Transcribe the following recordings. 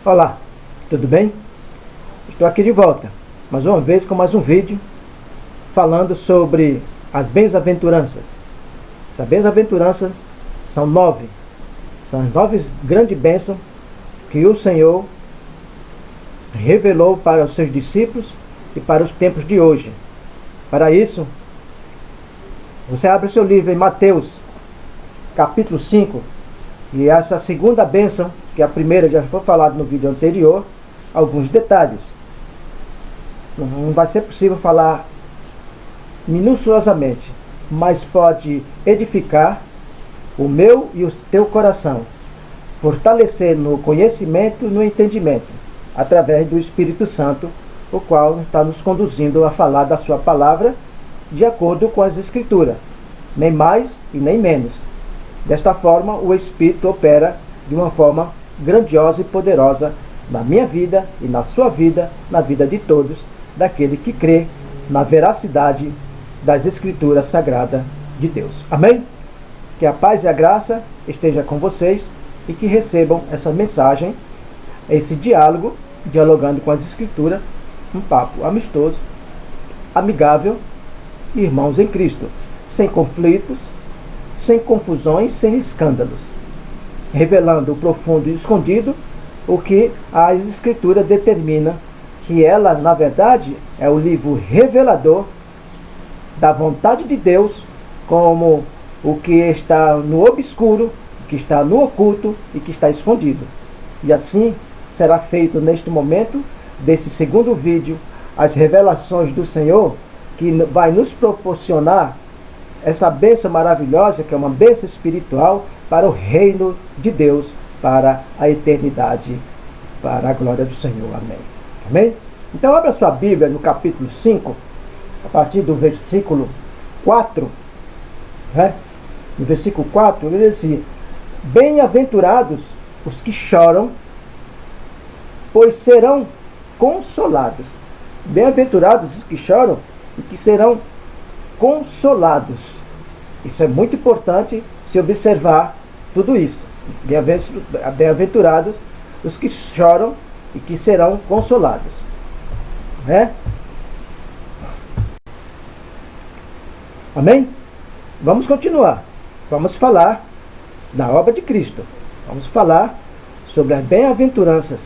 Olá, tudo bem? Estou aqui de volta, mais uma vez com mais um vídeo falando sobre as bem-aventuranças. Essas bem-aventuranças são 9. São as 9 grandes bênçãos que o Senhor revelou para os seus discípulos e para os tempos de hoje. Para isso, você abre seu livro em Mateus, capítulo 5, e essa segunda bênção, que a primeira já foi falada no vídeo anterior, alguns detalhes. Não vai ser possível falar minuciosamente, mas pode edificar o meu e o teu coração, fortalecer no conhecimento e no entendimento, através do Espírito Santo, o qual está nos conduzindo a falar da sua palavra de acordo com as Escrituras, nem mais e nem menos. Desta forma, o Espírito opera de uma forma grandiosa e poderosa na minha vida e na sua vida, na vida de todos, daquele que crê na veracidade das Escrituras Sagradas de Deus. Amém? Que a paz e a graça esteja com vocês e que recebam essa mensagem, esse diálogo, dialogando com as Escrituras, um papo amistoso, amigável, irmãos em Cristo, sem conflitos, sem confusões, sem escândalos, revelando o profundo e escondido, o que as Escrituras determina que ela, na verdade, é o livro revelador da vontade de Deus, como o que está no obscuro, que está no oculto e que está escondido. E assim será feito neste momento, desse segundo vídeo, as revelações do Senhor, que vai nos proporcionar essa bênção maravilhosa, que é uma bênção espiritual para o reino de Deus, para a eternidade, para a glória do Senhor. Amém. Amém? Então abra sua Bíblia no capítulo 5, a partir do versículo 4, né? No versículo 4, ele diz assim: bem-aventurados os que choram, pois serão consolados. Bem-aventurados os que choram e que serão consolados. Isso é muito importante se observar tudo isso. Bem-aventurados os que choram e que serão consolados. Né? Amém? Vamos continuar. Vamos falar da obra de Cristo. Vamos falar sobre as bem-aventuranças.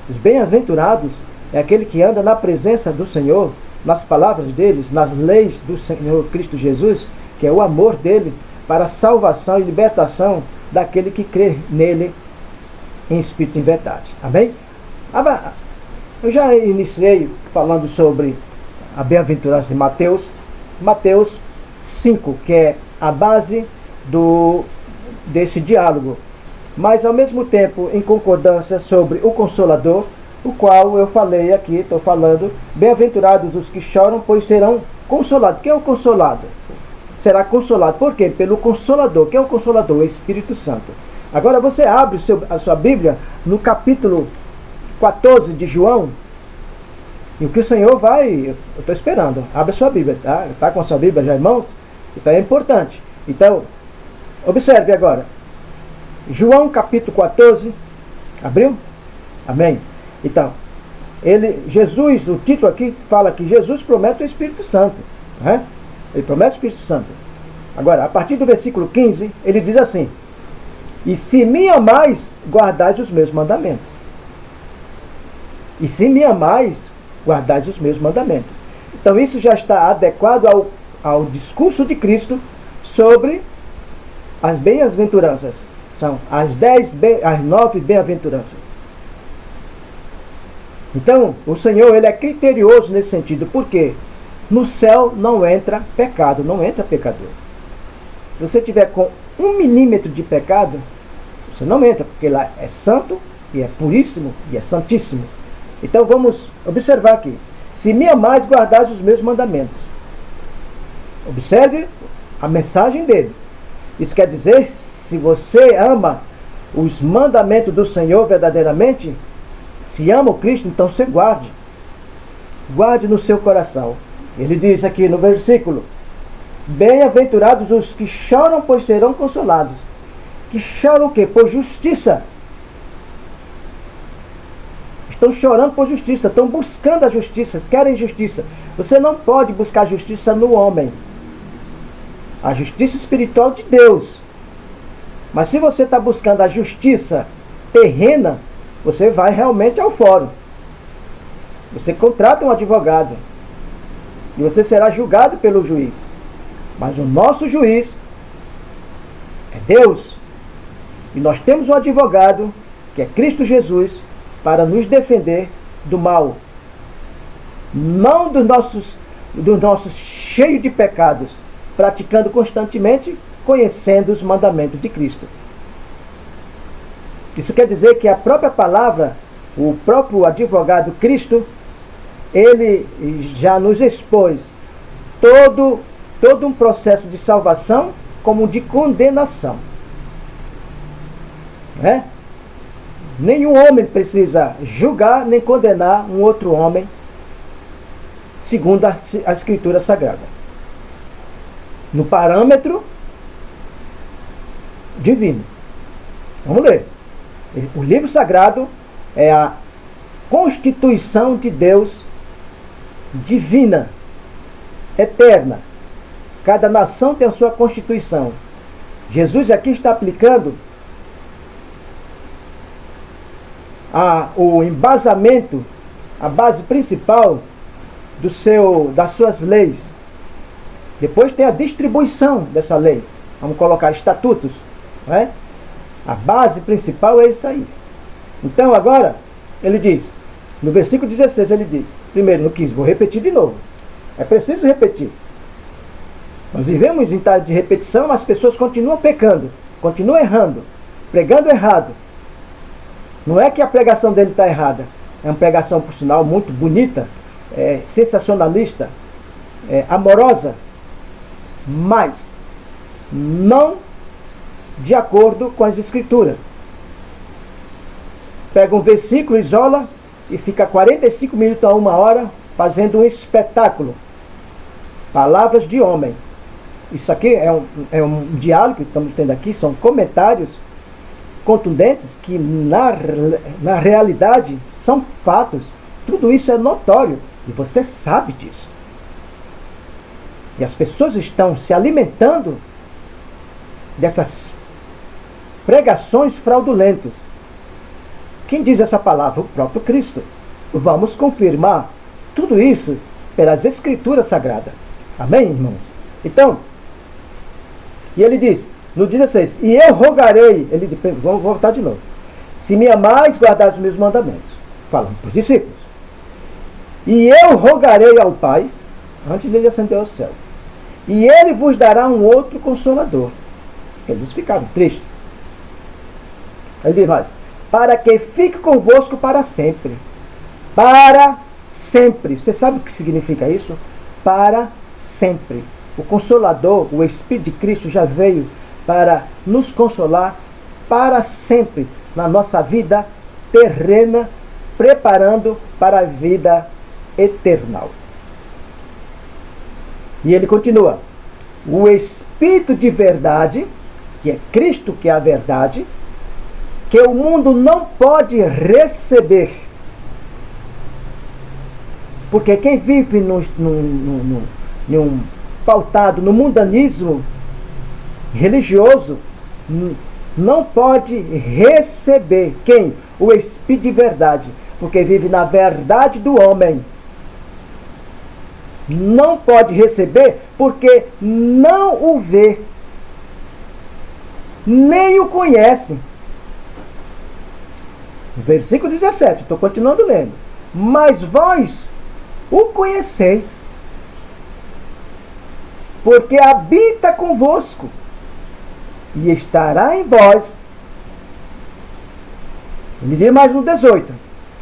Os bem-aventurados é aquele que anda na presença do Senhor, nas palavras deles, nas leis do Senhor Cristo Jesus, que é o amor dele para a salvação e libertação daquele que crê nele em espírito e em verdade. Amém? Eu já iniciei falando sobre a bem-aventurança de Mateus. Mateus 5, que é a base desse diálogo, mas ao mesmo tempo em concordância sobre o Consolador, o qual eu falei aqui, estou falando, bem-aventurados os que choram, pois serão consolados. Quem é o consolado? Será consolado. Por quê? Pelo Consolador. Quem é o Consolador? O Espírito Santo. Agora você abre a sua Bíblia no capítulo 14 de João, e o que o Senhor vai... Eu estou esperando. Abre a sua Bíblia, tá? Está com a sua Bíblia já, irmãos? Então é importante. Então, observe agora. João capítulo 14. Abriu? Amém? Então, Jesus, o título aqui fala que Jesus promete o Espírito Santo. Né? Ele promete o Espírito Santo. Agora, a partir do versículo 15, ele diz assim: e se me amais, guardais os meus mandamentos. E se me amais, guardais os meus mandamentos. Então, isso já está adequado ao discurso de Cristo sobre as bem-aventuranças. São as 9 bem-aventuranças. Então, o Senhor, ele é criterioso nesse sentido, porque no céu não entra pecado, não entra pecador. Se você tiver com 1 milímetro de pecado, você não entra, porque lá é santo, e é puríssimo, e é santíssimo. Então vamos observar aqui. Se me amais, guardais os meus mandamentos. Observe a mensagem dele. Isso quer dizer, se você ama os mandamentos do Senhor verdadeiramente, se ama o Cristo, então você guarde. Guarde no seu coração. Ele diz aqui no versículo: bem-aventurados os que choram, pois serão consolados. Que choram o quê? Por justiça. estão chorando por justiça, estão buscando a justiça, querem justiça. Você não pode buscar justiça no homem. A justiça espiritual de Deus. Mas se você está buscando a justiça terrena, você vai realmente ao fórum. Você contrata um advogado. E você será julgado pelo juiz. Mas o nosso juiz é Deus. E nós temos um advogado, que é Cristo Jesus, para nos defender do mal. Não dos nossos cheios de pecados, praticando constantemente, conhecendo os mandamentos de Cristo. Isso quer dizer que a própria palavra, o próprio advogado Cristo, ele já nos expôs todo um processo de salvação como de condenação. Né? Nenhum homem precisa julgar nem condenar um outro homem, segundo a Escritura Sagrada. No parâmetro divino. Vamos ler. O livro sagrado é a constituição de Deus divina, eterna. Cada nação tem a sua constituição. Jesus aqui está aplicando o embasamento, a base principal das suas leis. Depois tem a distribuição dessa lei. Vamos colocar estatutos. Não é? A base principal é isso aí. Então agora, ele diz, no versículo 16 ele diz, primeiro no 15, vou repetir de novo. É preciso repetir. Nós vivemos em estado de repetição, mas as pessoas continuam pecando, continuam errando, pregando errado. Não é que a pregação dele está errada. É uma pregação, por sinal, muito bonita, sensacionalista, amorosa, mas não de acordo com as Escrituras. Pega um versículo, isola e fica 45 minutos a 1 hora fazendo um espetáculo. Palavras de homem. Isso aqui é um diálogo que estamos tendo aqui, são comentários contundentes que na realidade são fatos. Tudo isso é notório e você sabe disso. E as pessoas estão se alimentando dessas pregações fraudulentas. Quem diz essa palavra? O próprio Cristo. Vamos confirmar tudo isso pelas Escrituras Sagradas. Amém, irmãos? Então, e ele diz, no 16, e eu rogarei, ele diz, vamos voltar de novo, se me amais, guardar os meus mandamentos. Falando para os discípulos. E eu rogarei ao Pai, antes dele ascender ao céu, e ele vos dará um outro consolador. Eles ficaram tristes. Ele diz mais, para que fique convosco para sempre. Para sempre. Você sabe o que significa isso? Para sempre. O Consolador, o Espírito de Cristo já veio para nos consolar para sempre na nossa vida terrena, preparando para a vida eternal. E ele continua, o Espírito de verdade, que é Cristo, que é a verdade, que o mundo não pode receber. Porque quem vive pautado no mundanismo religioso não pode receber. Quem? O Espírito de verdade. Porque vive na verdade do homem. Não pode receber porque não o vê, nem o conhece. Versículo 17, estou continuando lendo. Mas vós o conheceis, porque habita convosco e estará em vós. Ele diz mais no 18.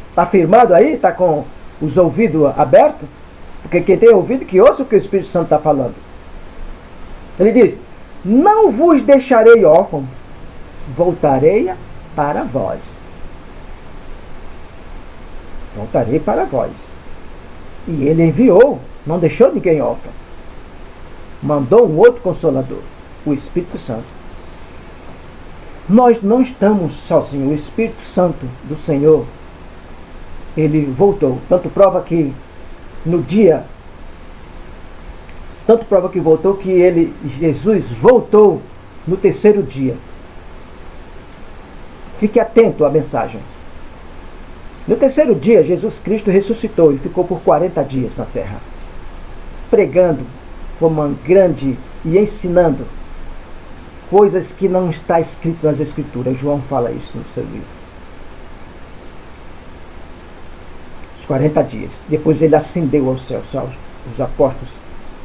Está firmado aí? Está com os ouvidos abertos? Porque quem tem ouvido que ouça o que o Espírito Santo está falando. Ele diz, não vos deixarei órfãos, voltarei para vós. Voltarei para vós. E ele enviou, não deixou ninguém órfão. Mandou um outro Consolador, o Espírito Santo. Nós não estamos sozinhos. O Espírito Santo do Senhor ele voltou. Tanto prova que voltou que Jesus voltou no terceiro dia. Fique atento à mensagem. No terceiro dia, Jesus Cristo ressuscitou e ficou por 40 dias na terra, pregando como uma grande e ensinando coisas que não está escrito nas Escrituras. João fala isso no seu livro. Os 40 dias. Depois ele ascendeu aos céus. Os apóstolos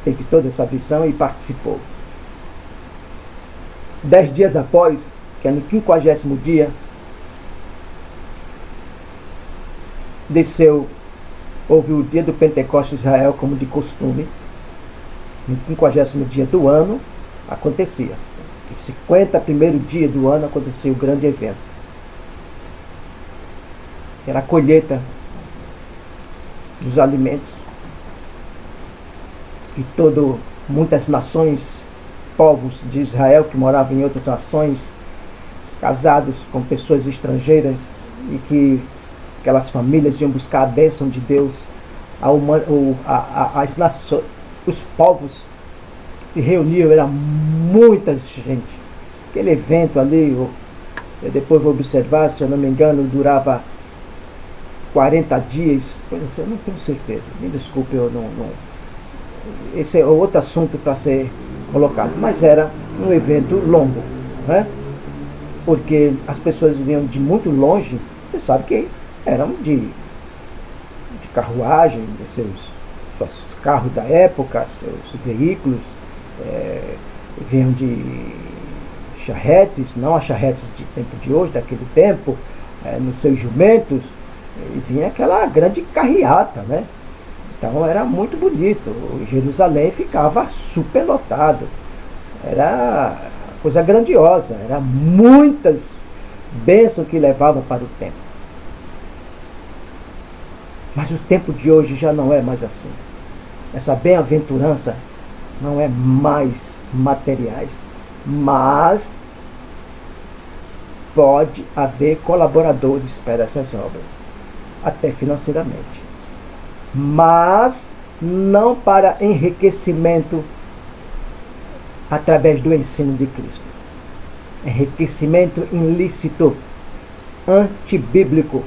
teve toda essa visão e participou. 10 dias após, que é no 50º dia, desceu, houve o dia do Pentecostes de Israel, como de costume. No 50º dia do ano, acontecia. No 51º dia do ano, acontecia o grande evento. Era a colheita dos alimentos. E muitas nações, povos de Israel que moravam em outras nações, casados com pessoas estrangeiras, e que aquelas famílias iam buscar a bênção de Deus, as nações, os povos que se reuniam, era muita gente. Aquele evento ali, eu depois vou observar, se eu não me engano, durava 40 dias, coisa assim, eu não tenho certeza, me desculpe, esse é outro assunto para ser colocado, mas era um evento longo, né? Porque as pessoas vinham de muito longe, você sabe que eram de carruagem, seus carros da época, seus veículos, vinham de charretes, não as charretes de tempo de hoje, daquele tempo, nos seus jumentos, e vinha aquela grande carreata, né? Então era muito bonito. Jerusalém ficava superlotado. Era coisa grandiosa. Era muitas bênçãos que levavam para o templo. Mas o tempo de hoje já não é mais assim. Essa bem-aventurança não é mais materiais, mas pode haver colaboradores para essas obras, até financeiramente. Mas não para enriquecimento através do ensino de Cristo. Enriquecimento ilícito, antibíblico.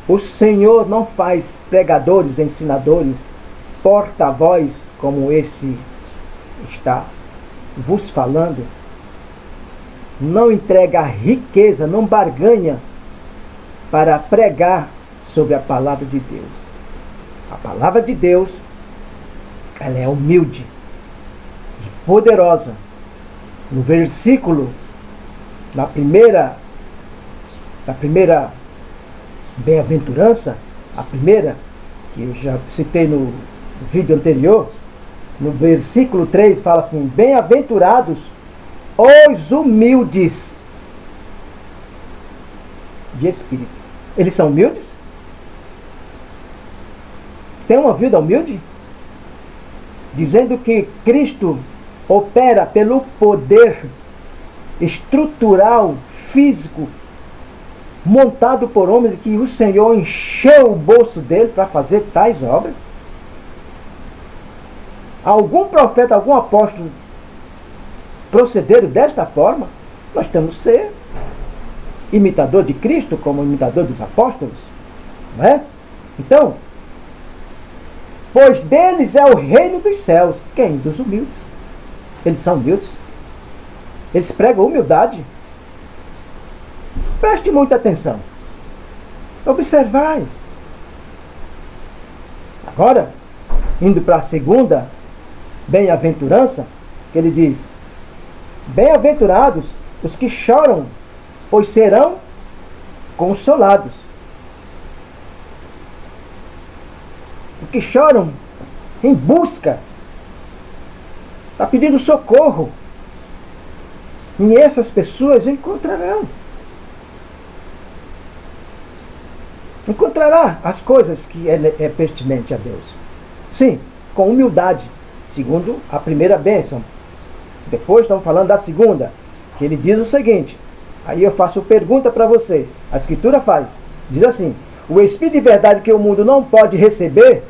O Senhor não faz pregadores, ensinadores, porta-voz como esse está vos falando. Não entrega riqueza, não barganha para pregar sobre a palavra de Deus. A palavra de Deus, ela é humilde e poderosa. No versículo, na primeira bem-aventurança, a primeira, que eu já citei no vídeo anterior, no versículo 3 fala assim: bem-aventurados os humildes de espírito. Eles são humildes? Tem uma vida humilde? Dizendo que Cristo opera pelo poder estrutural, físico, montado por homens, e que o Senhor encheu o bolso dele para fazer tais obras. Algum profeta, algum apóstolo procederam desta forma? Nós temos que ser imitador de Cristo, como imitador dos apóstolos, não é? Então, pois deles é o reino dos céus. Quem? Dos humildes. Eles são humildes. Eles pregam humildade. Preste muita atenção. Observai. Agora, indo para a segunda bem-aventurança, que ele diz: bem-aventurados os que choram, pois serão consolados. Os que choram em busca, está pedindo socorro, e essas pessoas encontrará as coisas que é pertinente a Deus. Sim, com humildade, segundo a primeira bênção. Depois estamos falando da segunda, que ele diz o seguinte, aí eu faço pergunta para você, a Escritura diz assim: o Espírito de verdade que o mundo não pode receber,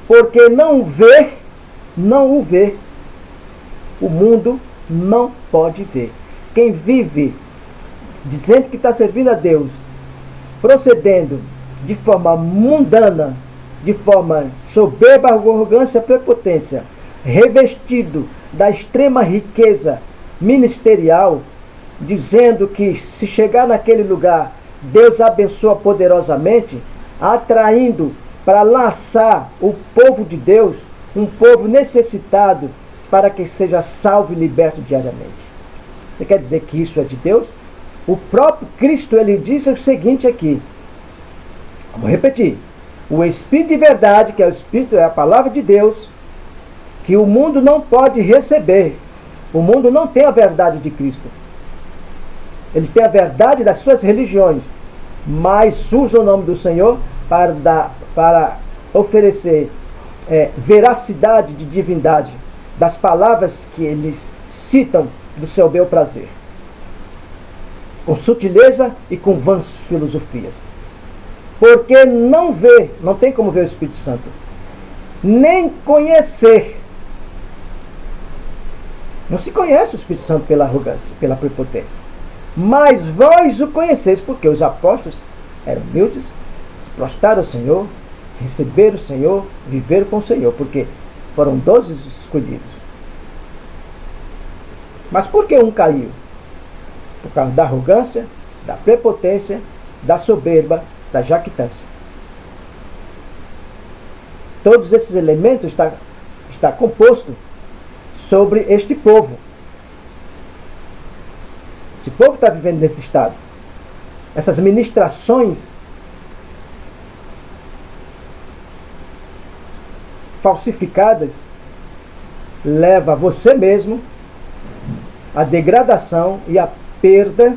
porque não o vê. O mundo não pode ver. Quem vive dizendo que está servindo a Deus, procedendo de forma mundana, de forma soberba, arrogância, prepotência, revestido da extrema riqueza ministerial, dizendo que se chegar naquele lugar, Deus abençoa poderosamente, atraindo para lançar o povo de Deus, um povo necessitado, para que seja salvo e liberto diariamente. Você quer dizer que isso é de Deus? O próprio Cristo, ele diz o seguinte aqui. Vamos repetir. O Espírito de verdade, que é o Espírito, é a palavra de Deus, que o mundo não pode receber. O mundo não tem a verdade de Cristo. Eles têm a verdade das suas religiões, mas usam o nome do Senhor para oferecer veracidade de divindade das palavras que eles citam do seu bel prazer, com sutileza e com vãs filosofias. Porque não tem como ver o Espírito Santo, nem conhecer. Não se conhece o Espírito Santo pela arrogância, pela prepotência. Mas vós o conheceis, porque os apóstolos eram humildes, se prostraram ao Senhor, receberam o Senhor, viveram com o Senhor, porque foram 12 escolhidos. Mas por que um caiu? Por causa da arrogância, da prepotência, da soberba, da jactância. Todos esses elementos está composto sobre este povo. Esse povo está vivendo nesse estado. Essas ministrações falsificadas levam você mesmo à degradação e à perda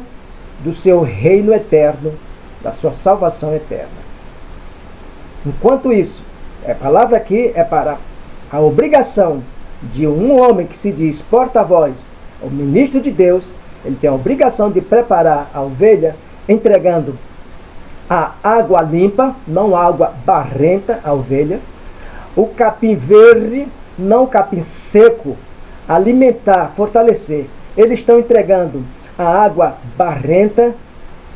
do seu reino eterno, da sua salvação eterna. Enquanto isso, a palavra aqui é para a obrigação de um homem que se diz porta-voz, o ministro de Deus. Ele tem a obrigação de preparar a ovelha, entregando a água limpa, não água barrenta, a ovelha, o capim verde, não o capim seco, alimentar, fortalecer. Eles estão entregando a água barrenta,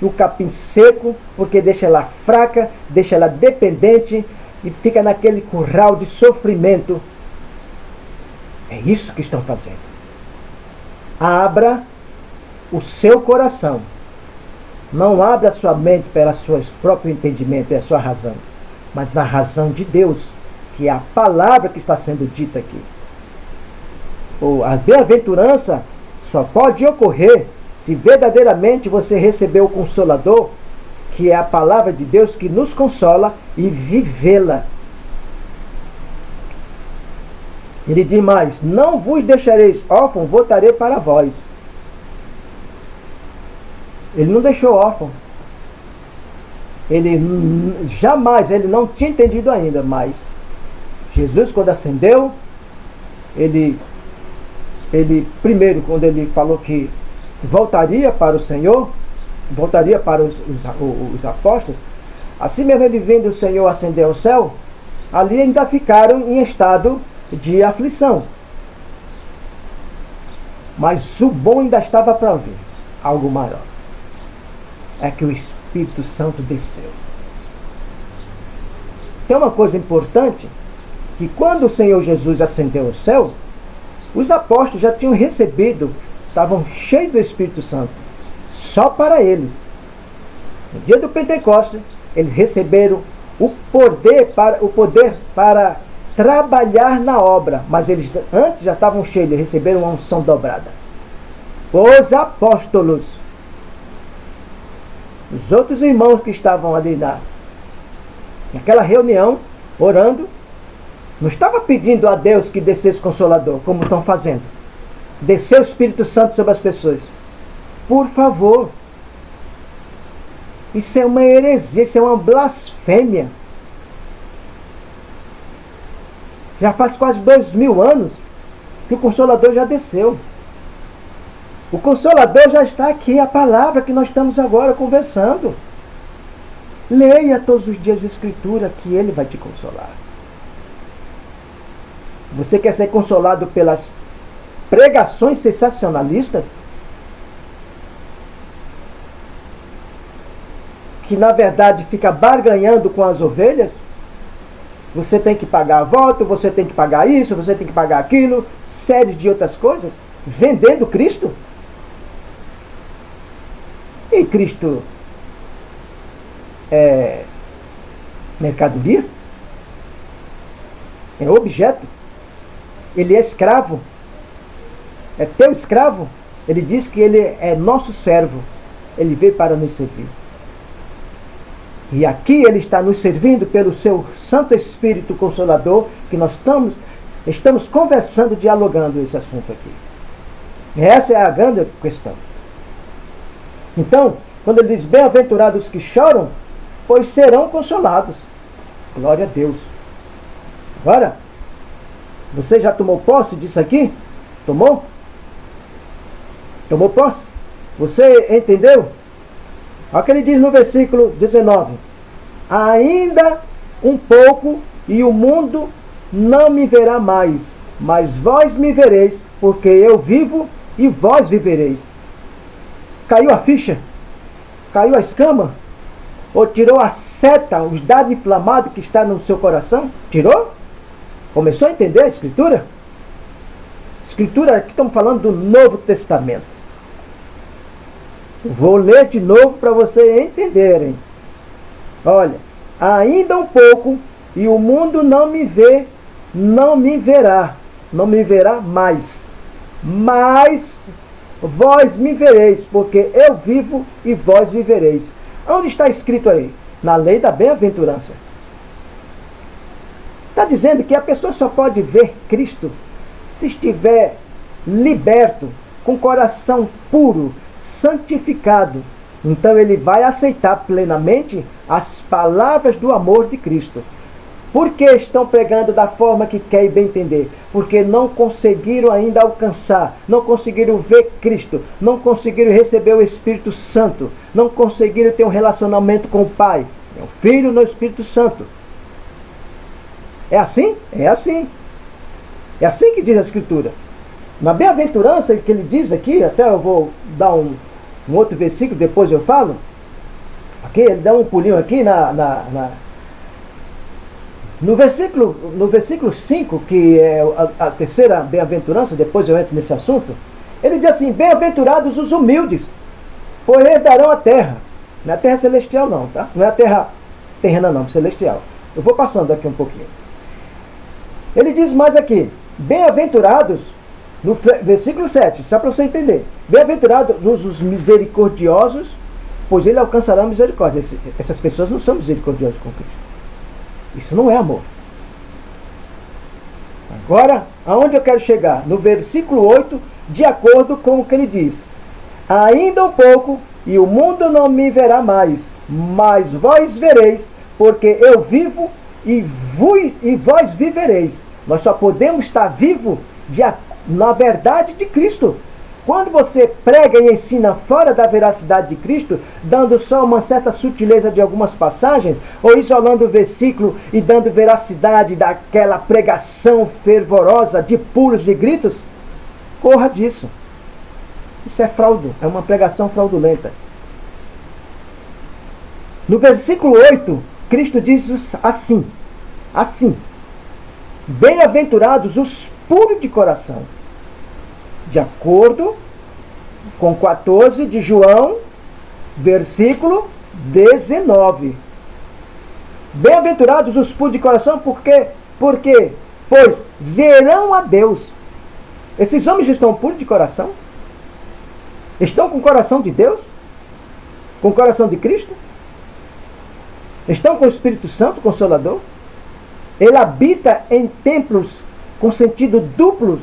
o capim seco, porque deixa ela fraca, deixa ela dependente e fica naquele curral de sofrimento. É isso que estão fazendo. Abra o seu coração. Não abra a sua mente para seu próprio entendimento e a sua razão, mas na razão de Deus, que é a palavra que está sendo dita aqui. A bem-aventurança só pode ocorrer se verdadeiramente você receber o Consolador, que é a palavra de Deus que nos consola, e vivê-la. Ele diz mais: não vos deixareis órfãos, voltarei para vós. Ele não deixou órfão. Ele não tinha entendido ainda, mas Jesus, quando ascendeu, ele primeiro, quando ele falou que voltaria para o Senhor, voltaria para os apóstolos, assim mesmo ele vendo o Senhor ascender ao céu, ali ainda ficaram em estado de aflição. Mas o bom ainda estava para vir, algo maior. É que o Espírito Santo desceu. Tem uma coisa importante, que quando o Senhor Jesus ascendeu ao céu, os apóstolos já tinham recebido, estavam cheios do Espírito Santo, só para eles. No dia do Pentecostes, eles receberam o poder para trabalhar na obra, mas eles antes já estavam cheios, eles receberam uma unção dobrada. Os apóstolos, os outros irmãos que estavam ali naquela reunião, orando, não estava pedindo a Deus que descesse Consolador, como estão fazendo. Descer o Espírito Santo sobre as pessoas. Por favor. Isso é uma heresia, isso é uma blasfêmia. Já faz quase 2000 anos que o Consolador já desceu. O Consolador já está aqui, a palavra que nós estamos agora conversando. Leia todos os dias a Escritura, que Ele vai te consolar. Você quer ser consolado pelas pregações sensacionalistas? Que na verdade fica barganhando com as ovelhas? Você tem que pagar voto, você tem que pagar isso, você tem que pagar aquilo, séries de outras coisas, vendendo Cristo. E Cristo é mercadoria? É objeto? Ele é escravo? É teu escravo? Ele diz que ele é nosso servo. Ele veio para nos servir. E aqui ele está nos servindo pelo seu Santo Espírito Consolador, que nós estamos conversando, dialogando esse assunto aqui. Essa é a grande questão. Então, quando ele diz, bem-aventurados que choram, pois serão consolados. Glória a Deus. Agora, você já tomou posse disso aqui? Tomou? Tomou posse? Você entendeu? Olha o que ele diz no versículo 19. Ainda um pouco e o mundo não me verá mais, mas vós me vereis, porque eu vivo e vós vivereis. Caiu a ficha? Caiu a escama? Ou tirou a seta, os dados inflamados que está no seu coração? Tirou? Começou a entender a Escritura? Escritura, aqui estamos falando do Novo Testamento. Vou ler de novo para vocês entenderem. Olha, ainda um pouco e o mundo não me verá mais. Mas vós me vereis, porque eu vivo e vós vivereis. Onde está escrito aí? Na lei da bem-aventurança. Está dizendo que a pessoa só pode ver Cristo se estiver liberto, com coração puro, santificado. Então ele vai aceitar plenamente as palavras do amor de Cristo. Por que estão pregando da forma que quer bem entender? Porque não conseguiram ainda alcançar, não conseguiram ver Cristo, não conseguiram receber o Espírito Santo, não conseguiram ter um relacionamento com o Pai, o Filho no Espírito Santo. É assim? É assim. É assim que diz a Escritura. Na bem-aventurança que ele diz aqui, até eu vou dar um outro versículo, depois eu falo. Aqui, ele dá um pulinho aqui no versículo 5, que é a terceira bem-aventurança, depois eu entro nesse assunto. Ele diz assim, bem-aventurados os humildes, pois herdarão a terra. Não é a terra celestial não, tá? Não é a terra terrena não, celestial. Eu vou passando aqui um pouquinho. Ele diz mais aqui, bem-aventurados, no versículo 7, só para você entender. Bem-aventurados os misericordiosos, pois ele alcançará a misericórdia. Essas pessoas não são misericordiosas com Cristo. Isso não é amor. Agora, aonde eu quero chegar? No versículo 8, de acordo com o que ele diz. Ainda um pouco, e o mundo não me verá mais, mas vós vereis, porque eu vivo e vós vivereis. Nós só podemos estar vivos na verdade de Cristo. Quando você prega e ensina fora da veracidade de Cristo, dando só uma certa sutileza de algumas passagens, ou isolando o versículo e dando veracidade daquela pregação fervorosa de pulos e gritos, corra disso. Isso é fraude, é uma pregação fraudulenta. No versículo 8, Cristo diz assim, bem-aventurados os puros de coração, de acordo com 14 de João, versículo 19. Bem-aventurados os puros de coração, porque pois verão a Deus. Esses homens estão puros de coração? Estão com o coração de Deus? Com o coração de Cristo? Estão com o Espírito Santo Consolador? Ele habita em templos com sentido duplos.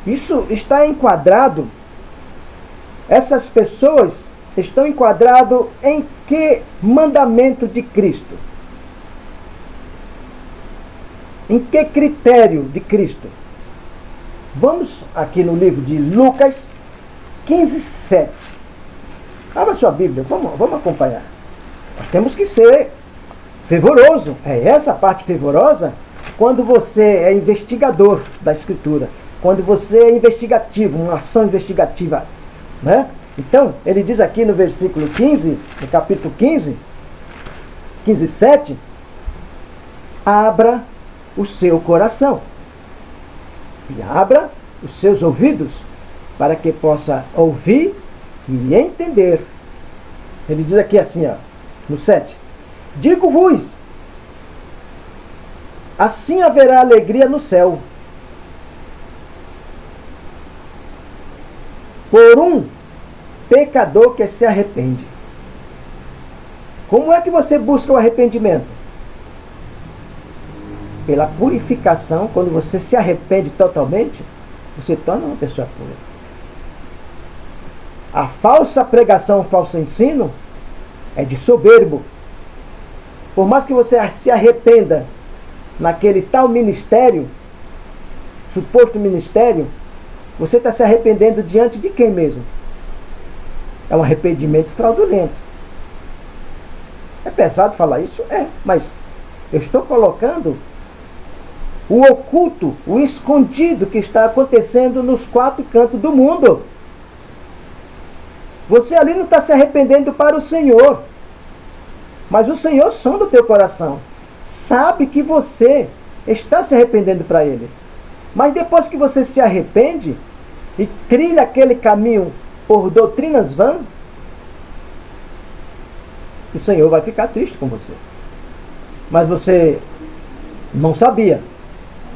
Isso está enquadrado. Essas pessoas estão enquadradas em que mandamento de Cristo? Em que critério de Cristo? Vamos aqui no livro de Lucas 15:7. Abra sua Bíblia, vamos acompanhar. Nós temos que ser fervoroso. É essa parte fervorosa quando você é investigador da Escritura. Quando você é investigativo, uma ação investigativa. Né? Então, ele diz aqui no versículo 15, no capítulo 15, 7, abra o seu coração e abra os seus ouvidos para que possa ouvir e entender. Ele diz aqui assim, ó, no 7, digo-vos, assim haverá alegria no céu por um pecador que se arrepende. Como é que você busca o arrependimento? Pela purificação. Quando você se arrepende totalmente, você torna uma pessoa pura. A falsa pregação, o falso ensino é de soberbo. Por mais que você se arrependa naquele tal ministério, suposto ministério, você está se arrependendo diante de quem mesmo? É um arrependimento fraudulento. É pesado falar isso? É, mas eu estou colocando o oculto, o escondido que está acontecendo nos 4 cantos do mundo. Você ali não está se arrependendo para o Senhor, mas o Senhor sonda o teu coração, sabe que você está se arrependendo para Ele. Mas depois que você se arrepende e trilha aquele caminho por doutrinas vãs, o Senhor vai ficar triste com você. Mas você não sabia.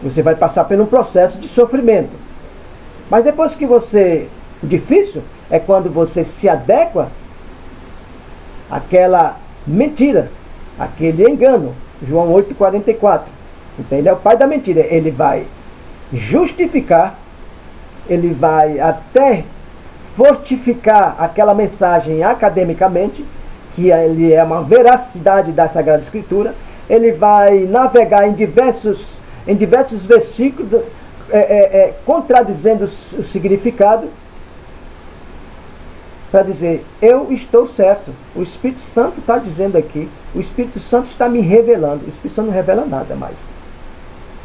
Você vai passar por um processo de sofrimento. Mas depois que você... O difícil é quando você se adequa àquela mentira, aquele engano. João 8,44. Então ele é o pai da mentira. Ele vai justificar, ele vai até fortificar aquela mensagem academicamente, que ele é uma veracidade da Sagrada Escritura. Ele vai navegar em diversos versículos, contradizendo o significado, para dizer, eu estou certo. O Espírito Santo está dizendo aqui, o Espírito Santo está me revelando. O Espírito Santo não revela nada mais.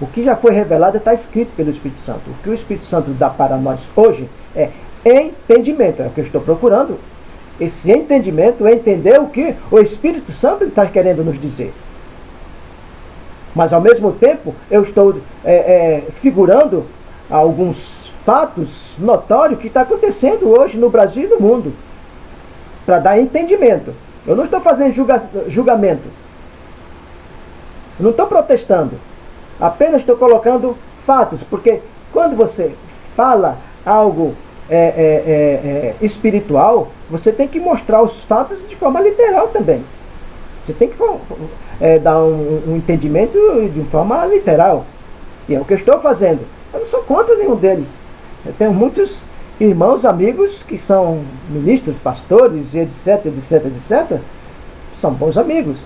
O que já foi revelado está escrito pelo Espírito Santo. O que o Espírito Santo dá para nós hoje é entendimento. É o que eu estou procurando. Esse entendimento é entender o que o Espírito Santo está querendo nos dizer. Mas ao mesmo tempo eu estou figurando alguns fatos notórios que está acontecendo hoje no Brasil e no mundo, para dar entendimento. Eu não estou fazendo julgamento, eu não estou protestando, apenas estou colocando fatos, porque quando você fala algo espiritual, você tem que mostrar os fatos de forma literal também. Você tem que dar um entendimento de forma literal. E é o que eu estou fazendo. Eu não sou contra nenhum deles. Eu tenho muitos irmãos, amigos, que são ministros, pastores, etc, etc, etc. São bons amigos.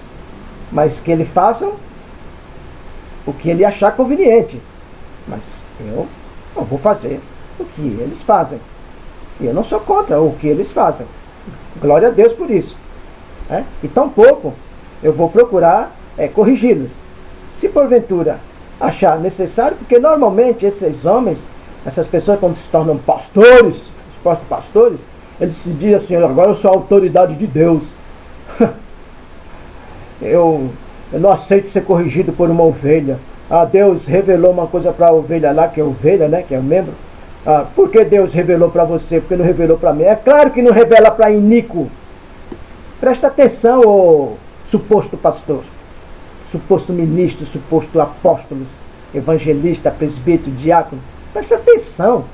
Mas que eles façam o que ele achar conveniente. Mas eu não vou fazer o que eles fazem. E eu não sou contra o que eles fazem. Glória a Deus por isso. E tampouco eu vou procurar corrigi-los. Se porventura achar necessário, porque normalmente esses homens, essas pessoas quando se tornam pastores, supostos pastores, eles se dizem assim, agora eu sou a autoridade de Deus. eu não aceito ser corrigido por uma ovelha. Deus revelou uma coisa para a ovelha lá, que é ovelha, né, que é o membro. Por que Deus revelou para você? Porque não revelou para mim? É claro que não revela para Inico. Presta atenção, ô suposto pastor, suposto ministro, suposto apóstolo, evangelista, presbítero, diácono. Presta atenção.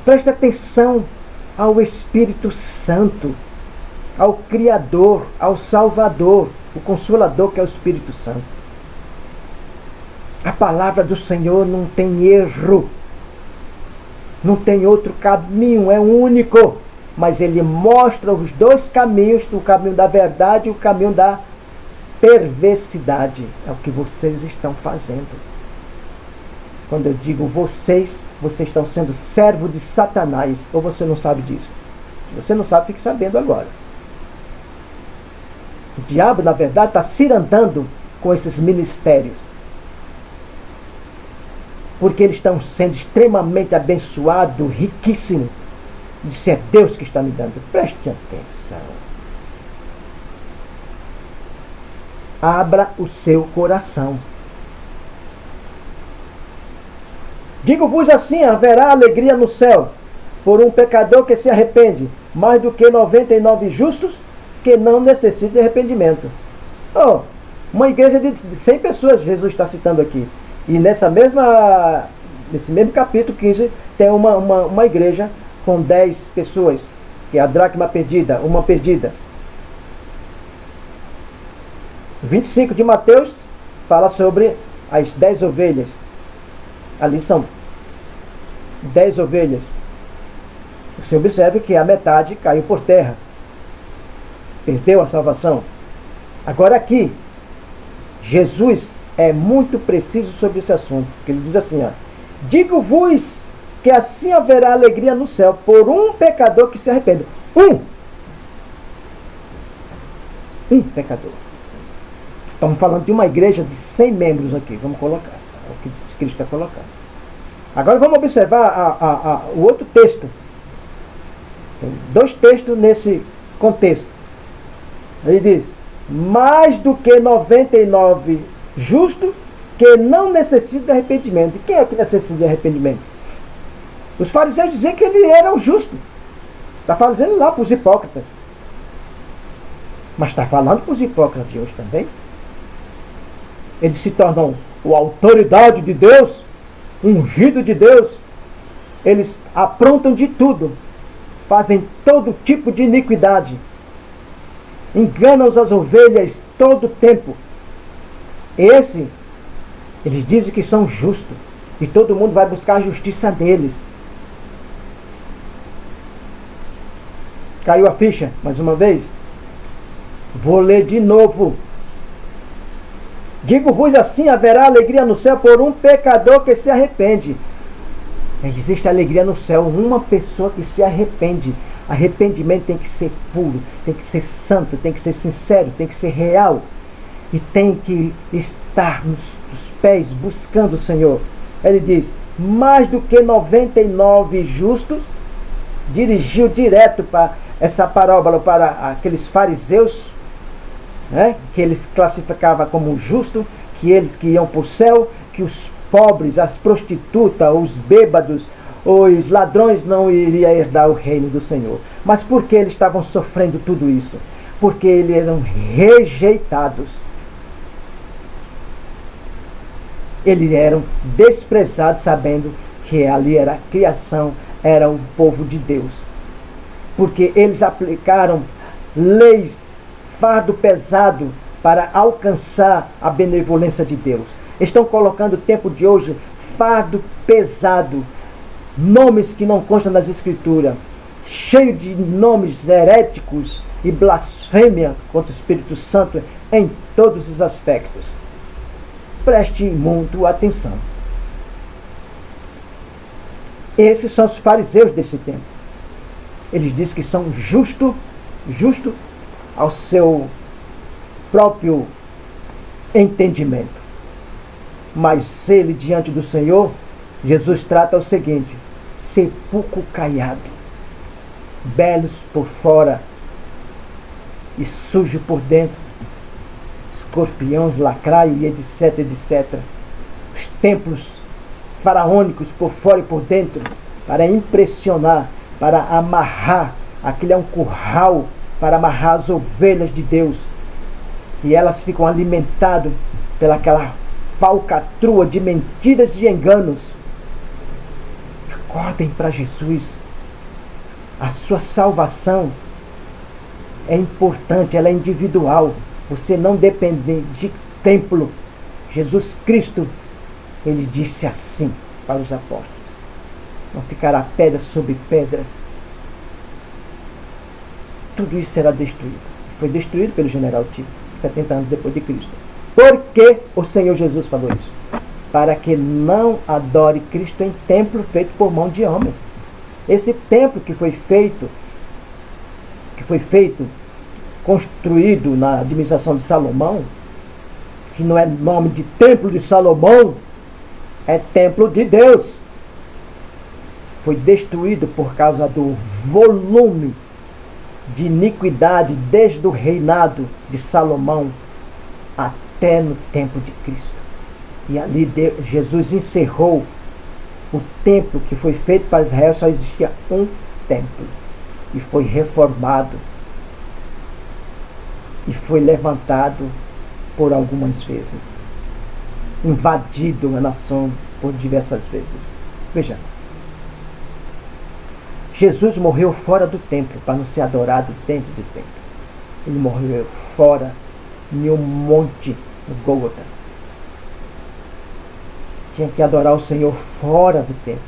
Presta atenção ao Espírito Santo, ao Criador, ao Salvador, o Consolador que é o Espírito Santo. A palavra do Senhor não tem erro. Não tem outro caminho, é único. Mas ele mostra os 2 caminhos, o caminho da verdade e o caminho da perversidade. É o que vocês estão fazendo. Quando eu digo vocês estão sendo servo de Satanás. Ou você não sabe disso? Se você não sabe, fique sabendo agora. O diabo, na verdade, está cirandando com esses ministérios. Porque eles estão sendo extremamente abençoados, riquíssimos. Disse, é Deus que está me dando. Preste atenção. Abra o seu coração. Digo-vos assim, haverá alegria no céu por um pecador que se arrepende, mais do que 99 justos que não necessitam de arrependimento. Oh, uma igreja de 100 pessoas, Jesus está citando aqui. E nesse mesmo capítulo 15, tem uma igreja com 10 pessoas, que é a dracma perdida, uma perdida. 25 de Mateus fala sobre as 10 ovelhas. Ali são 10 ovelhas. Você observa que a metade caiu por terra. Perdeu a salvação. Agora aqui, Jesus é muito preciso sobre esse assunto. Ele diz assim, ó, digo-vos que assim haverá alegria no céu por um pecador que se arrepende. Um pecador. Estamos falando de uma igreja de 100 membros aqui. Vamos colocar. É o que Cristo está colocando. Agora vamos observar o outro texto. Tem 2 textos nesse contexto. Ele diz, mais do que 99 justos que não necessitam de arrependimento. E quem é que necessita de arrependimento? Os fariseus diziam que ele era o justo. Está fazendo lá para os hipócritas. Mas está falando para os hipócritas de hoje também. Eles se tornam a autoridade de Deus, ungido de Deus. Eles aprontam de tudo. Fazem todo tipo de iniquidade. Enganam as ovelhas todo o tempo. Esses, eles dizem que são justos. E todo mundo vai buscar a justiça deles. Caiu a ficha, mais uma vez? Vou ler de novo. Digo-vos assim, haverá alegria no céu por um pecador que se arrepende. Existe alegria no céu, uma pessoa que se arrepende. Arrependimento tem que ser puro, tem que ser santo, tem que ser sincero, tem que ser real. E tem que estar nos pés buscando o Senhor. Ele diz, mais do que 99 justos, dirigiu direto para essa parábola para aqueles fariseus, né, que eles classificavam como justo, que eles que iam para o céu, que os pobres, as prostitutas, os bêbados, os ladrões não iriam herdar o reino do Senhor. Mas por que eles estavam sofrendo tudo isso? Porque eles eram rejeitados. Eles eram desprezados, sabendo que ali era a criação, era o povo de Deus. Porque eles aplicaram leis, fardo pesado, para alcançar a benevolência de Deus. Estão colocando o tempo de hoje fardo pesado, nomes que não constam nas escrituras, cheio de nomes heréticos e blasfêmia contra o Espírito Santo em todos os aspectos. Preste muito atenção. Esses são os fariseus desse tempo. Eles dizem que são justo ao seu próprio entendimento. Mas ele, diante do Senhor, Jesus trata o seguinte: sepulcro caiado, belos por fora e sujo por dentro, escorpiões, lacraio e etc, etc. Os templos faraônicos por fora e por dentro, para impressionar, para amarrar. Aquilo é um curral para amarrar as ovelhas de Deus. E elas ficam alimentadas pelaquela falcatrua de mentiras, de enganos. Acordem para Jesus. A sua salvação é importante, ela é individual. Você não depende de templo. Jesus Cristo, ele disse assim para os apóstolos: não ficará pedra sobre pedra. Tudo isso será destruído. Foi destruído pelo general Tito, 70 anos depois de Cristo. Por que o Senhor Jesus falou isso? Para que não adore Cristo em templo feito por mão de homens. Esse templo que foi feito foi feito, construído na administração de Salomão, que não é nome de templo de Salomão, é templo de Deus. Foi destruído por causa do volume de iniquidade desde o reinado de Salomão até no tempo de Cristo. E ali Jesus encerrou o templo que foi feito para Israel. Só existia um templo e foi reformado e foi levantado por algumas vezes, invadido a nação por diversas vezes. Veja, Jesus morreu fora do templo para não ser adorado dentro do templo. Ele morreu fora, em um monte, no Gólgota. Tinha que adorar o Senhor fora do templo.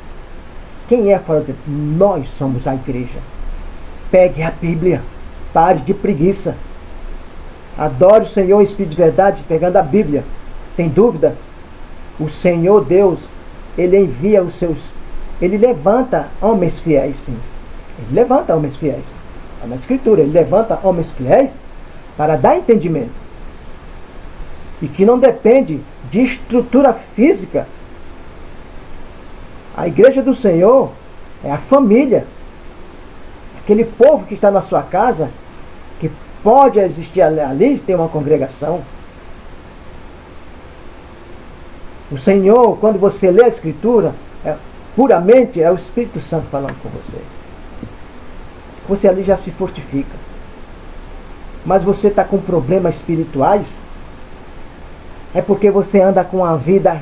Quem é fora do templo? Nós somos a igreja. Pegue a Bíblia, pare de preguiça. Adore o Senhor em espírito de verdade, pegando a Bíblia. Tem dúvida? O Senhor Deus, Ele envia os seus... Ele levanta homens fiéis, sim. Ele levanta homens fiéis. Na Escritura, Ele levanta homens fiéis para dar entendimento. E que não depende de estrutura física. A igreja do Senhor é a família. Aquele povo que está na sua casa, que pode existir ali, tem uma congregação. O Senhor, quando você lê a Escritura, puramente é o Espírito Santo falando com você. Você ali já se fortifica. Mas você está com problemas espirituais, é porque você anda com uma vida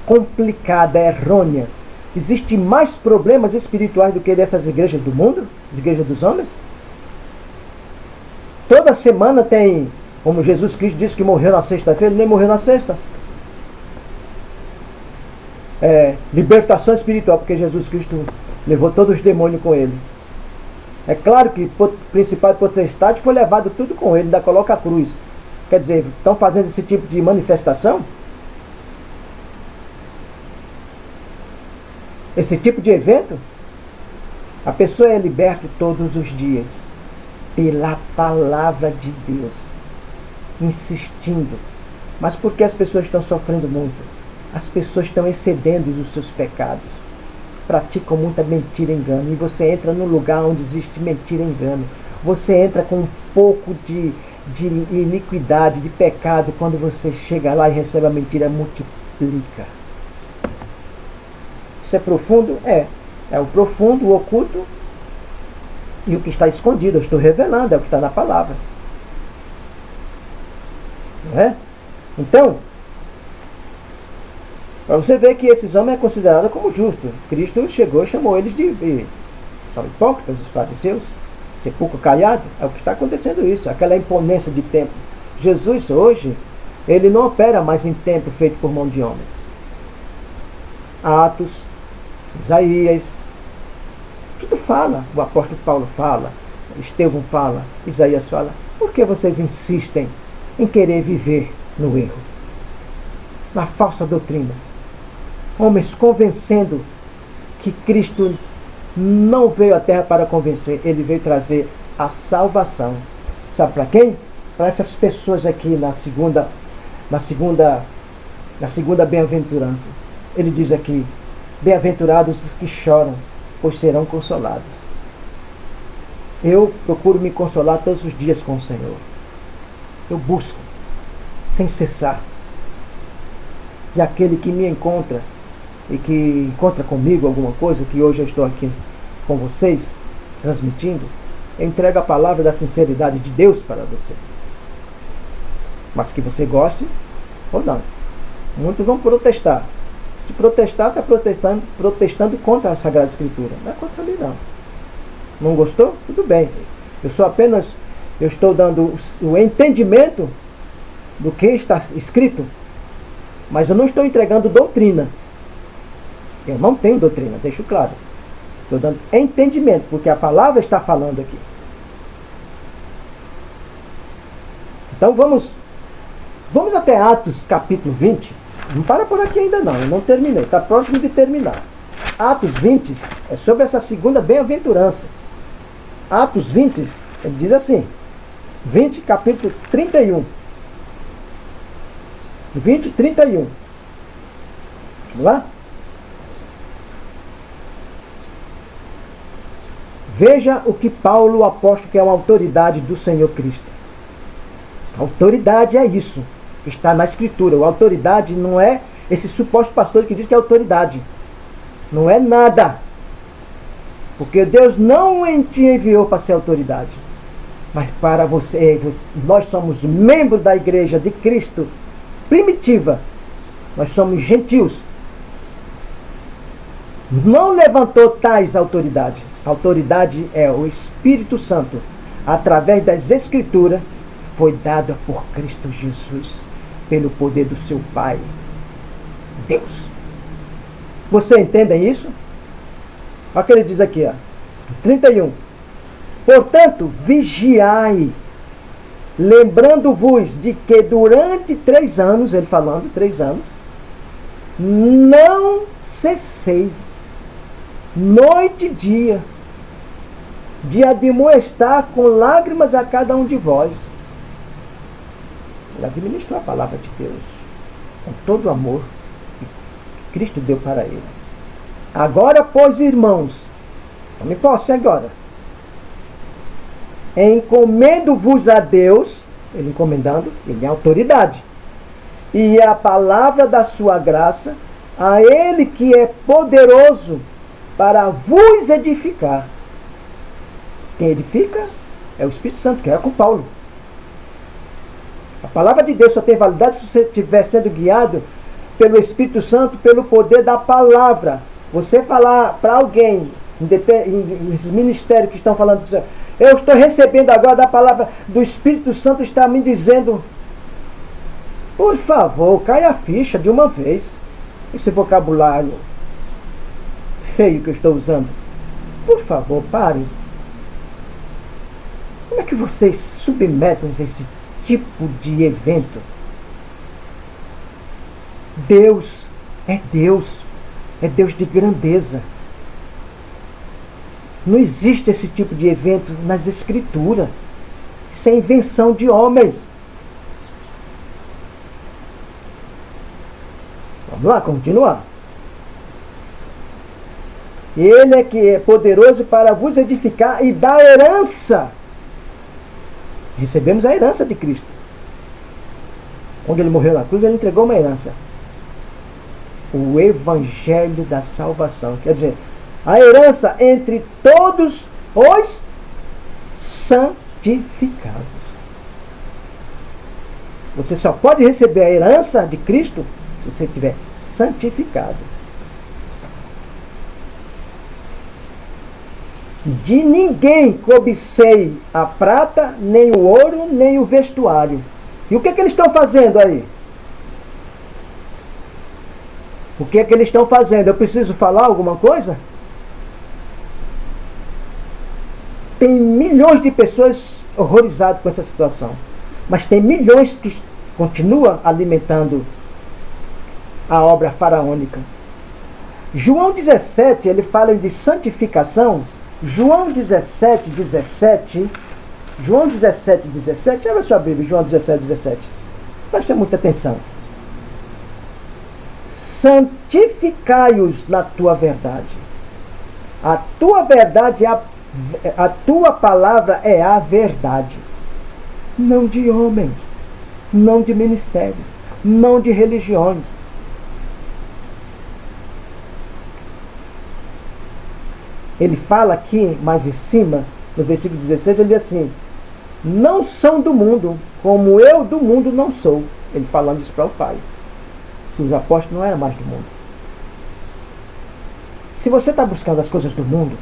complicada, errônea. Existem mais problemas espirituais do que dessas igrejas do mundo, as igrejas dos homens? Toda semana tem, como Jesus Cristo disse que morreu na sexta-feira, ele nem morreu na sexta. Libertação espiritual, porque Jesus Cristo levou todos os demônios com ele. É claro que o principal e potestade foi levado tudo com ele, ainda coloca a cruz. Quer dizer, estão fazendo esse tipo de manifestação? Esse tipo de evento? A pessoa é liberta todos os dias pela palavra de Deus, insistindo. Mas por que as pessoas estão sofrendo muito? As pessoas estão excedendo os seus pecados, praticam muita mentira e engano, e você entra num lugar onde existe mentira e engano. Você entra com um pouco de iniquidade, de pecado. Quando você chega lá e recebe a mentira, multiplica. Isso é profundo? É o profundo, o oculto e o que está escondido. Eu estou revelando, é o que está na palavra, não é? Então, para você ver que esses homens é considerado como justos. Cristo chegou e chamou eles de são hipócritas, os fariseus, sepulcro caiado. É o que está acontecendo isso, aquela imponência de templo. Jesus hoje, ele não opera mais em templo feito por mão de homens. Atos, Isaías, tudo fala. O apóstolo Paulo fala, Estevão fala, Isaías fala. Por que vocês insistem em querer viver no erro, na falsa doutrina? Homens convencendo que Cristo não veio à terra para convencer, ele veio trazer a salvação. Sabe para quem? Para essas pessoas aqui na segunda bem-aventurança. Ele diz aqui: bem-aventurados os que choram, pois serão consolados. Eu procuro me consolar todos os dias com o Senhor. Eu busco, sem cessar. E aquele que me encontra e que encontra comigo alguma coisa, que hoje eu estou aqui com vocês, transmitindo, eu entrego a palavra da sinceridade de Deus para você. Mas que você goste ou não. Muitos vão protestar. Se protestar, está protestando contra a Sagrada Escritura. Não é contra mim, não. Não gostou? Tudo bem. Eu estou dando o entendimento do que está escrito, mas eu não estou entregando doutrina. Eu não tenho doutrina, deixo claro. Estou dando entendimento, porque a palavra está falando aqui. Então vamos até Atos capítulo 20. Não para por aqui ainda não, eu não terminei, está próximo de terminar. Atos 20 é sobre essa segunda bem-aventurança. Atos 20 Ele diz assim, 20, capítulo 31. 20, 31. Vamos lá? Veja o que Paulo, o apóstolo, que é uma autoridade do Senhor Cristo. A autoridade é isso, que está na Escritura. A autoridade não é esse suposto pastor que diz que é autoridade. Não é nada. Porque Deus não te enviou para ser autoridade. Mas para você, nós somos membros da igreja de Cristo primitiva. Nós somos gentios. Não levantou tais autoridades. A autoridade é o Espírito Santo, através das Escrituras, foi dada por Cristo Jesus, pelo poder do seu Pai, Deus. Você entende isso? Olha o que ele diz aqui, ó, 31. Portanto, vigiai, lembrando-vos de que durante 3 anos, ele falando, 3 anos, não cessei, noite e dia, de admoestar com lágrimas a cada um de vós. Ele administrou a palavra de Deus com todo o amor que Cristo deu para ele. Agora, pois, irmãos, tome posse agora. Encomendo-vos a Deus, ele encomendando, ele é autoridade, e a palavra da sua graça, a ele que é poderoso para vos edificar. Quem edifica é o Espírito Santo, que era com Paulo. A palavra de Deus só tem validade se você estiver sendo guiado pelo Espírito Santo, pelo poder da palavra. Você falar para alguém, nos ministérios que estão falando isso, eu estou recebendo agora da palavra do Espírito Santo, está me dizendo, por favor, caia a ficha de uma vez. Esse vocabulário feio que eu estou usando. Por favor, parem. Como é que vocês submetem a esse tipo de evento? Deus é Deus. É Deus de grandeza. Não existe esse tipo de evento nas Escrituras. Isso é invenção de homens. Vamos lá, continuar. Ele é que é poderoso para vos edificar e dar herança. Recebemos a herança de Cristo. Quando ele morreu na cruz, ele entregou uma herança. O Evangelho da salvação. Quer dizer, a herança entre todos os santificados. Você só pode receber a herança de Cristo se você estiver santificado. De ninguém cobicei a prata, nem o ouro, nem o vestuário. E o que é que eles estão fazendo aí? O que é que eles estão fazendo? Eu preciso falar alguma coisa? Tem milhões de pessoas horrorizadas com essa situação. Mas tem milhões que continuam alimentando a obra faraônica. João 17, ele fala de santificação. João 17, 17. João 17, 17. Abre a sua Bíblia, João 17, 17. Preste muita atenção. Santificai-os na tua verdade. A tua verdade, a tua palavra é a verdade. Não de homens, não de ministério, não de religiões. Ele fala aqui, mais em cima, no versículo 16, ele diz assim: não são do mundo, como eu do mundo não sou. Ele falando isso para o Pai. Os apóstolos não eram mais do mundo. Se você está buscando as coisas do mundo,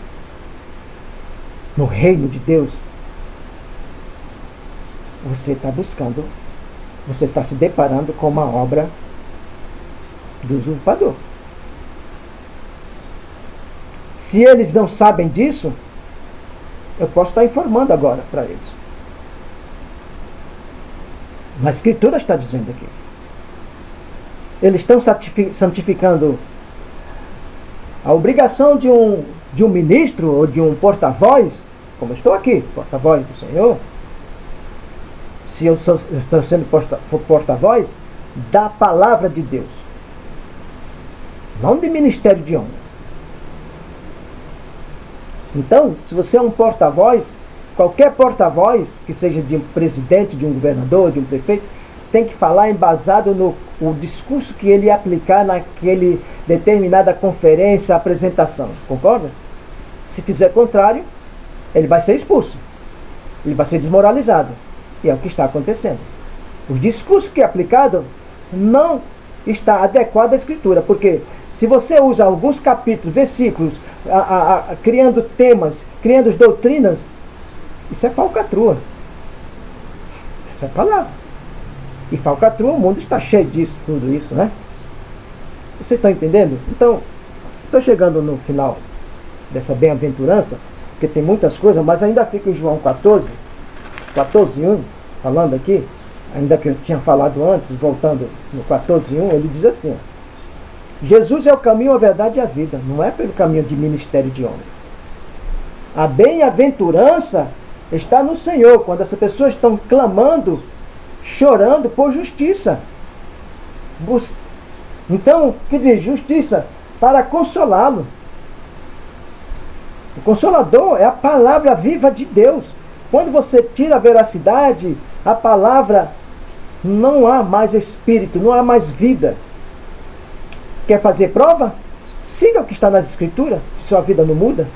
no reino de Deus, você está buscando, você está se deparando com uma obra do usurpador. Se eles não sabem disso, eu posso estar informando agora para eles. A Escritura está dizendo aqui. Eles estão santificando a obrigação de um ministro ou de um porta-voz como eu estou aqui, porta-voz do Senhor, se eu estou sendo porta-voz da palavra de Deus, não de ministério de homens. Então, se você é um porta-voz, qualquer porta-voz, que seja de um presidente, de um governador, de um prefeito, tem que falar embasado no o discurso que ele aplicar naquele determinada conferência, apresentação. Concorda? Se fizer contrário, ele vai ser expulso. Ele vai ser desmoralizado. E é o que está acontecendo. O discurso que é aplicado não está adequado à Escritura. Porque se você usa alguns capítulos, versículos, criando temas, criando doutrinas, isso é falcatrua. Essa é a palavra. E falcatrua, o mundo está cheio disso, tudo isso, né? Vocês estão entendendo? Então, estou chegando no final dessa bem-aventurança, porque tem muitas coisas, mas ainda fica em João 14:1, falando aqui, ainda que eu tinha falado antes, voltando no 14:1, ele diz assim: Jesus é o caminho, a verdade e a vida, não é pelo caminho de ministério de homens. A bem-aventurança está no Senhor, quando essas pessoas estão clamando, chorando por justiça. Então, que diz? Justiça para consolá-lo. O Consolador é a palavra viva de Deus. Quando você tira a veracidade, a palavra, não há mais espírito, não há mais vida. Quer fazer prova? Siga o que está nas Escrituras, se sua vida não muda.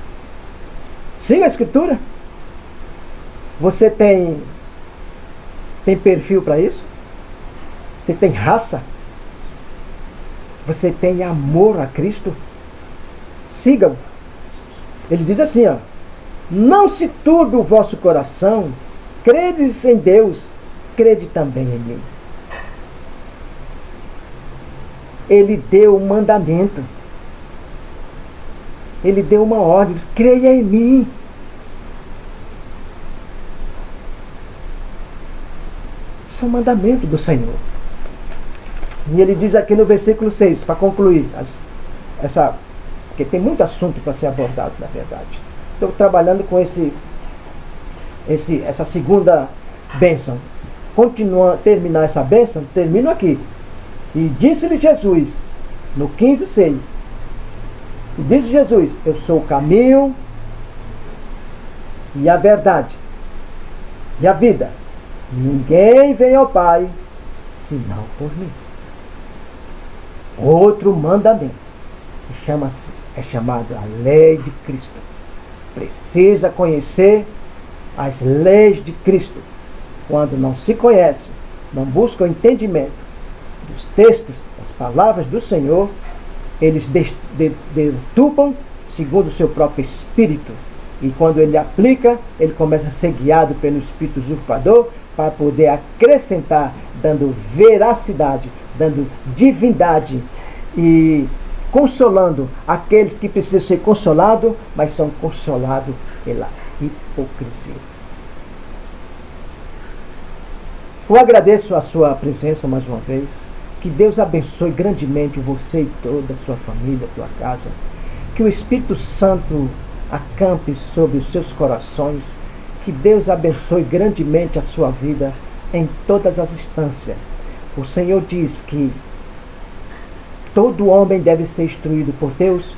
Siga a Escritura. Você tem perfil para isso? Você tem raça? Você tem amor a Cristo? Siga-o. Ele diz assim, ó: não se turbe o vosso coração, credes em Deus, crede também em mim. Ele deu um mandamento. Ele deu uma ordem: creia em mim. Isso é um mandamento do Senhor. E ele diz aqui no versículo 6, para concluir, porque tem muito assunto para ser abordado, na verdade. Estou trabalhando com essa segunda bênção. Terminar essa bênção, termino aqui. E disse-lhe Jesus, no 15:6, e disse Jesus: eu sou o caminho e a verdade e a vida. Ninguém vem ao Pai senão por mim. Outro mandamento é chamado a lei de Cristo. Precisa conhecer as leis de Cristo. Quando não se conhece, não busca o entendimento dos textos, das palavras do Senhor, eles deturpam segundo o seu próprio espírito. E quando ele aplica, ele começa a ser guiado pelo espírito usurpador para poder acrescentar, dando veracidade, dando divindade e consolando aqueles que precisam ser consolados, mas são consolados pela hipocrisia. Eu agradeço a sua presença mais uma vez. Que Deus abençoe grandemente você e toda a sua família, a tua casa. Que o Espírito Santo acampe sobre os seus corações. Que Deus abençoe grandemente a sua vida em todas as instâncias. O Senhor diz que todo homem deve ser instruído por Deus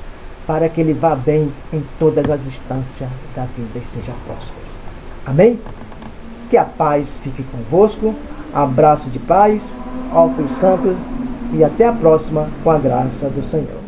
para que ele vá bem em todas as instâncias da vida e seja próspero. Amém? Que a paz fique convosco. Abraço de paz, óculos santos e até a próxima com a graça do Senhor.